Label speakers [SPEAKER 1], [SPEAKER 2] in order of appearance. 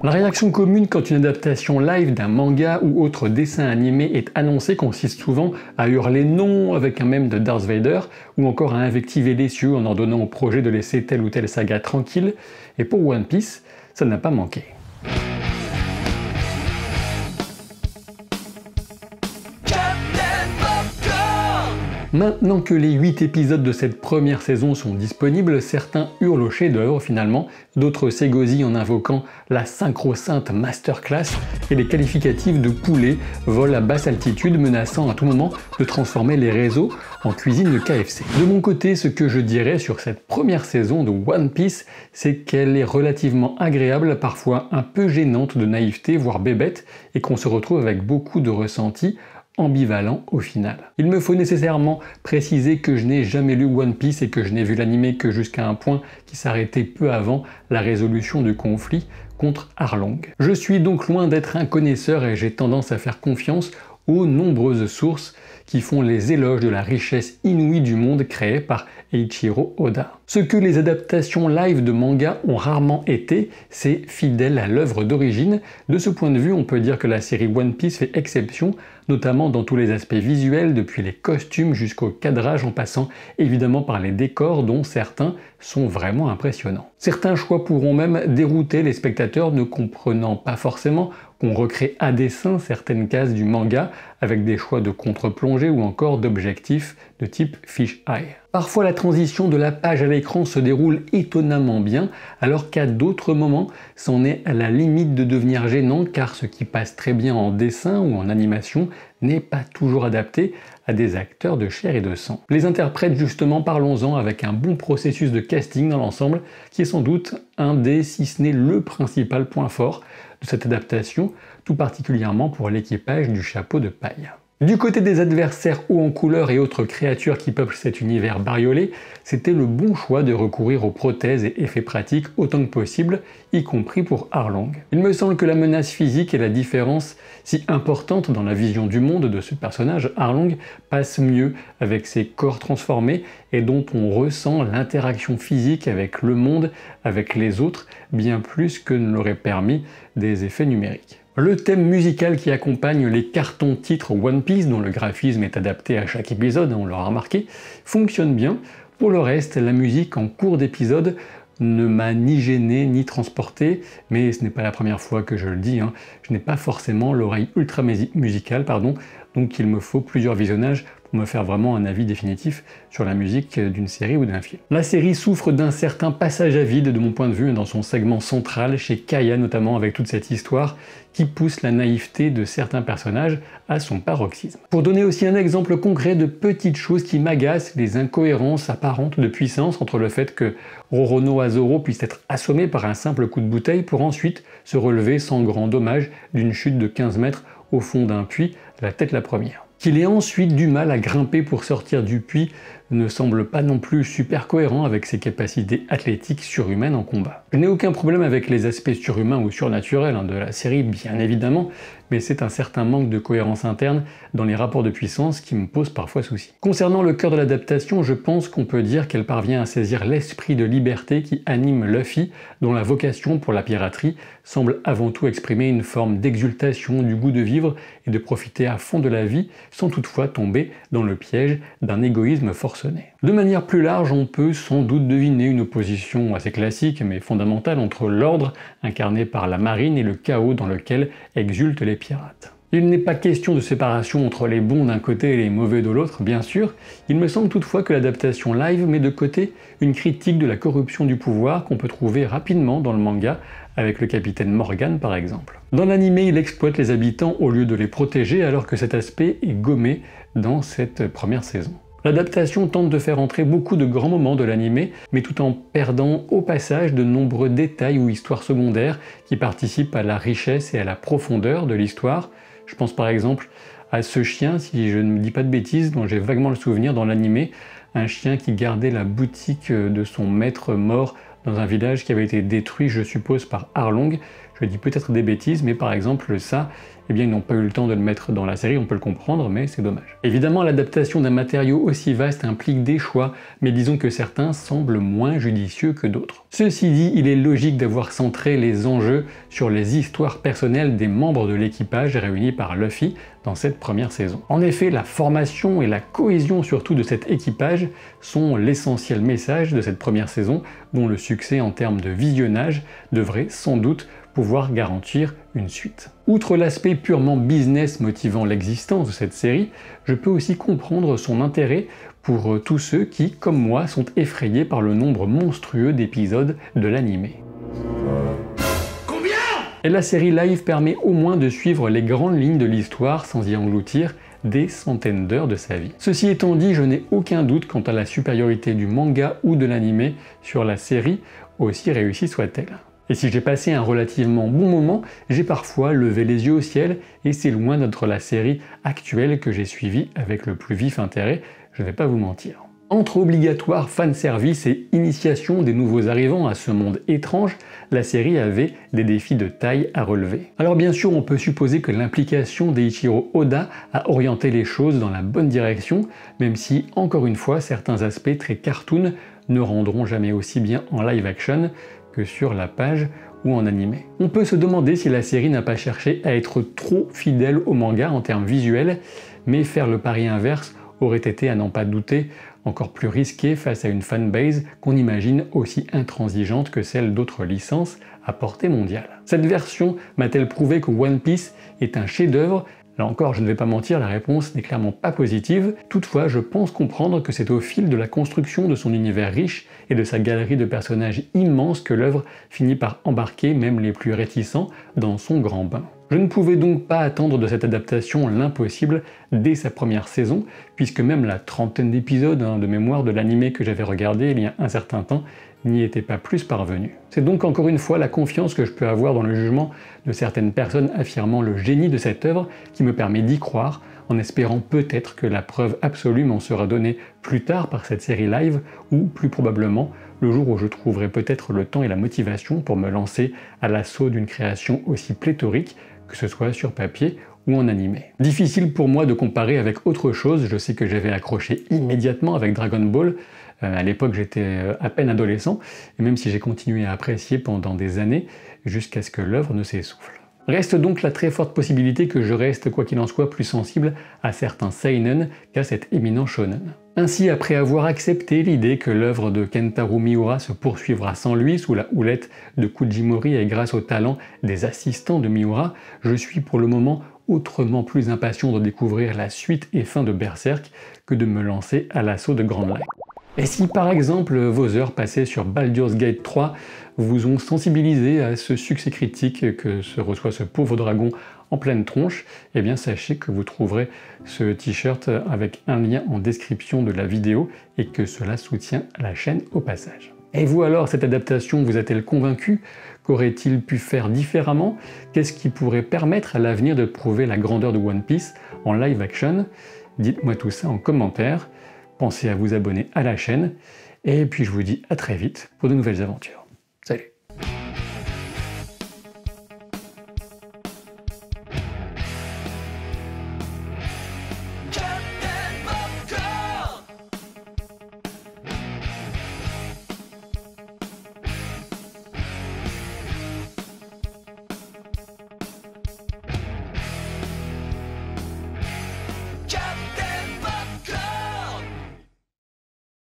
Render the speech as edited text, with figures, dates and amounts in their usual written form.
[SPEAKER 1] La réaction commune quand une adaptation live d'un manga ou autre dessin animé est annoncée consiste souvent à hurler non avec un mème de Darth Vader ou encore à invectiver les cieux en ordonnant au projet de laisser telle ou telle saga tranquille, et pour One Piece, ça n'a pas manqué. Maintenant que les 8 épisodes de cette première saison sont disponibles, certains hurlent au chef-d'œuvre finalement, d'autres s'égosillent en invoquant la synchro-sainte masterclass et les qualificatifs de poulet volent à basse altitude menaçant à tout moment de transformer les réseaux en cuisine de KFC. De mon côté, ce que je dirais sur cette première saison de One Piece, c'est qu'elle est relativement agréable, parfois un peu gênante de naïveté, voire bébête, et qu'on se retrouve avec beaucoup de ressentis ambivalent au final. Il me faut nécessairement préciser que je n'ai jamais lu One Piece et que je n'ai vu l'anime que jusqu'à un point qui s'arrêtait peu avant la résolution du conflit contre Arlong. Je suis donc loin d'être un connaisseur et j'ai tendance à faire confiance aux nombreuses sources qui font les éloges de la richesse inouïe du monde créé par Eiichiro Oda. Ce que les adaptations live de manga ont rarement été, c'est fidèle à l'œuvre d'origine. De ce point de vue, on peut dire que la série One Piece fait exception, notamment dans tous les aspects visuels, depuis les costumes jusqu'au cadrage en passant évidemment par les décors dont certains sont vraiment impressionnants. Certains choix pourront même dérouter les spectateurs ne comprenant pas forcément qu'on recrée à dessein certaines cases du manga avec des choix de contre-plongée ou encore d'objectifs de type fish-eye. Parfois la transition de la page à l'écran se déroule étonnamment bien, alors qu'à d'autres moments, c'en est à la limite de devenir gênant car ce qui passe très bien en dessin ou en animation n'est pas toujours adapté à des acteurs de chair et de sang. Les interprètes justement, parlons-en avec un bon processus de casting dans l'ensemble, qui est sans doute un des, si ce n'est le principal point fort de cette adaptation, tout particulièrement pour l'équipage du chapeau de paille. Du côté des adversaires hauts en couleur et autres créatures qui peuplent cet univers bariolé, c'était le bon choix de recourir aux prothèses et effets pratiques autant que possible, y compris pour Arlong. Il me semble que la menace physique et la différence si importante dans la vision du monde de ce personnage, Arlong, passe mieux avec ses corps transformés et dont on ressent l'interaction physique avec le monde, avec les autres, bien plus que ne l'auraient permis des effets numériques. Le thème musical qui accompagne les cartons titres One Piece, dont le graphisme est adapté à chaque épisode, on l'aura remarqué, fonctionne bien. Pour le reste, la musique en cours d'épisode ne m'a ni gêné ni transporté, mais ce n'est pas la première fois que je le dis, je n'ai pas forcément l'oreille ultra musicale, donc il me faut plusieurs visionnages pour me faire vraiment un avis définitif sur la musique d'une série ou d'un film. La série souffre d'un certain passage à vide de mon point de vue dans son segment central, chez Kaya notamment, avec toute cette histoire qui pousse la naïveté de certains personnages à son paroxysme. Pour donner aussi un exemple concret de petites choses qui m'agacent, les incohérences apparentes de puissance entre le fait que Roronoa Zoro puisse être assommé par un simple coup de bouteille pour ensuite se relever sans grand dommage d'une chute de 15 mètres au fond d'un puits, la tête la première. Qu'il ait ensuite du mal à grimper pour sortir du puits ne semble pas non plus super cohérent avec ses capacités athlétiques surhumaines en combat. Je n'ai aucun problème avec les aspects surhumains ou surnaturels de la série, bien évidemment, mais c'est un certain manque de cohérence interne dans les rapports de puissance qui me pose parfois souci. Concernant le cœur de l'adaptation, je pense qu'on peut dire qu'elle parvient à saisir l'esprit de liberté qui anime Luffy, dont la vocation pour la piraterie semble avant tout exprimer une forme d'exultation, du goût de vivre et de profiter à fond de la vie, sans toutefois tomber dans le piège d'un égoïsme forcené. De manière plus large, on peut sans doute deviner une opposition assez classique mais fondamentale entre l'ordre, incarné par la marine, et le chaos dans lequel exultent les pirates. Il n'est pas question de séparation entre les bons d'un côté et les mauvais de l'autre, bien sûr. Il me semble toutefois que l'adaptation live met de côté une critique de la corruption du pouvoir qu'on peut trouver rapidement dans le manga, avec le capitaine Morgan par exemple. Dans l'anime, il exploite les habitants au lieu de les protéger, alors que cet aspect est gommé dans cette première saison. L'adaptation tente de faire entrer beaucoup de grands moments de l'anime, mais tout en perdant au passage de nombreux détails ou histoires secondaires qui participent à la richesse et à la profondeur de l'histoire. Je pense par exemple à ce chien, si je ne me dis pas de bêtises, dont j'ai vaguement le souvenir dans l'anime, un chien qui gardait la boutique de son maître mort dans un village qui avait été détruit, je suppose, par Arlong. Je dis peut-être des bêtises, mais par exemple ça, eh bien ils n'ont pas eu le temps de le mettre dans la série, on peut le comprendre, mais c'est dommage. Évidemment, l'adaptation d'un matériau aussi vaste implique des choix, mais disons que certains semblent moins judicieux que d'autres. Ceci dit, il est logique d'avoir centré les enjeux sur les histoires personnelles des membres de l'équipage réunis par Luffy dans cette première saison. En effet, la formation et la cohésion surtout de cet équipage sont l'essentiel message de cette première saison, dont le succès en termes de visionnage devrait sans doute pouvoir garantir une suite. Outre l'aspect purement business motivant l'existence de cette série, je peux aussi comprendre son intérêt pour tous ceux qui, comme moi, sont effrayés par le nombre monstrueux d'épisodes de l'animé. Et la série live permet au moins de suivre les grandes lignes de l'histoire sans y engloutir des centaines d'heures de sa vie. Ceci étant dit, je n'ai aucun doute quant à la supériorité du manga ou de l'animé sur la série, aussi réussie soit-elle. Et si j'ai passé un relativement bon moment, j'ai parfois levé les yeux au ciel et c'est loin d'être la série actuelle que j'ai suivie avec le plus vif intérêt, je ne vais pas vous mentir. Entre obligatoire fanservice et initiation des nouveaux arrivants à ce monde étrange, la série avait des défis de taille à relever. Alors bien sûr, on peut supposer que l'implication d'Eiichiro Oda a orienté les choses dans la bonne direction, même si, encore une fois, certains aspects très cartoon ne rendront jamais aussi bien en live action que sur la page ou en animé. On peut se demander si la série n'a pas cherché à être trop fidèle au manga en termes visuels, mais faire le pari inverse aurait été, à n'en pas douter, encore plus risqué face à une fanbase qu'on imagine aussi intransigeante que celle d'autres licences à portée mondiale. Cette version m'a-t-elle prouvé que One Piece est un chef-d'œuvre ? Là encore, je ne vais pas mentir, la réponse n'est clairement pas positive. Toutefois, je pense comprendre que c'est au fil de la construction de son univers riche et de sa galerie de personnages immense que l'œuvre finit par embarquer même les plus réticents dans son grand bain. Je ne pouvais donc pas attendre de cette adaptation l'impossible dès sa première saison, puisque même la trentaine d'épisodes de mémoire de l'animé que j'avais regardé il y a un certain temps n'y était pas plus parvenu. C'est donc encore une fois la confiance que je peux avoir dans le jugement de certaines personnes affirmant le génie de cette œuvre qui me permet d'y croire, en espérant peut-être que la preuve absolue m'en sera donnée plus tard par cette série live, ou plus probablement le jour où je trouverai peut-être le temps et la motivation pour me lancer à l'assaut d'une création aussi pléthorique, que ce soit sur papier ou en animé. Difficile pour moi de comparer avec autre chose, je sais que j'avais accroché immédiatement avec Dragon Ball. À l'époque, j'étais à peine adolescent, et même si j'ai continué à apprécier pendant des années, jusqu'à ce que l'œuvre ne s'essouffle. Reste donc la très forte possibilité que je reste, quoi qu'il en soit, plus sensible à certains seinen qu'à cet éminent shonen. Ainsi, après avoir accepté l'idée que l'œuvre de Kentaro Miura se poursuivra sans lui sous la houlette de Kujimori et grâce au talent des assistants de Miura, je suis pour le moment autrement plus impatient de découvrir la suite et fin de Berserk que de me lancer à l'assaut de Grand Line. Et si par exemple vos heures passées sur Baldur's Gate 3 vous ont sensibilisé à ce succès critique que se reçoit ce pauvre dragon en pleine tronche, eh bien sachez que vous trouverez ce t-shirt avec un lien en description de la vidéo et que cela soutient la chaîne au passage. Et vous alors, cette adaptation vous a-t-elle convaincu? Qu'aurait-il pu faire différemment? Qu'est-ce qui pourrait permettre à l'avenir de prouver la grandeur de One Piece en live action? Dites-moi tout ça en commentaire. Pensez à vous abonner à la chaîne, et puis je vous dis à très vite pour de nouvelles aventures.